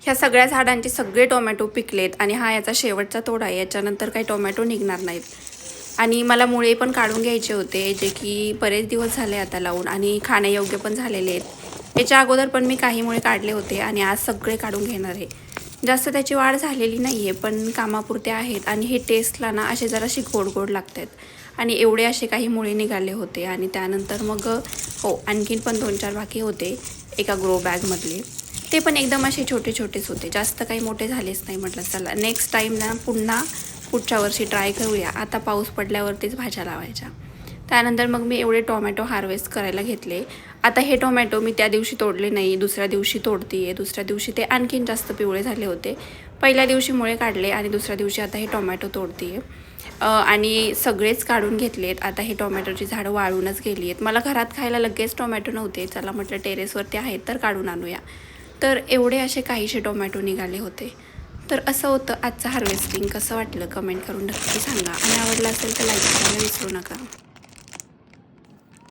ह्या सगळ्या झाडांचे सगळे टोमॅटो पिकलेत आणि हा याचा शेवटचा तोडा आहे. याच्यानंतर काही टोमॅटो निघणार नाहीत. आणि मला मुळे पण काढून घ्यायचे होते, जे की बरेच दिवस झाले आता लावून आणि खाण्यायोग्य पण झालेले आहेत. याच्या अगोदर पण मी काही मुळे काढले होते आणि आज सगळे काढून घेणार आहे. जास्त त्याची वाढ झालेली नाही आहे, पण कामापुरते आहेत आणि हे टेस्टला ना असे जराशी गोड गोड लागत आहेत. आणि एवढे असे काही मुळे निघाले होते. आणि त्यानंतर मग आणखीन पण 2-4 बाकी होते एका ग्रो बॅगमधले. ते पण एकदम असे छोटे छोटेच होते, जास्त काही मोठे झालेच नाही. म्हटलं चला नेक्स्ट टाईम ना पुढच्या वर्षी ट्राय करूया. आता पाऊस पडल्यावरतीच भाज्या लावायच्या. त्यानंतर मग मी एवढे टोमॅटो हार्वेस्ट करायला घेतले. आता हे टोमॅटो मी त्या दिवशी तोडले नाही, दुसऱ्या दिवशी तोडते आहे. दुसऱ्या दिवशी ते आणखीन जास्त पिवळे झाले होते. पहिल्या दिवशी मुळे काढले आणि दुसऱ्या दिवशी आता हे टोमॅटो तोडते आहे. आणि सगळेच काढून घेतलेत. आता हे टोमॅटोची झाडं वाळूनच गेली आहेत. मला घरात खायला लगेच टोमॅटो नव्हते. चला म्हटलं टेरेसवरती आहेत तर काढून आणूया. तर एवढे असे काहीसे टोमॅटो निघाले होते. तर असं होतं आजचं हार्वेस्टिंग. कसं वाटलं कमेंट करून नक्की सांगा आणि आवडलं असेल तर लाईक करायला विसरू नका.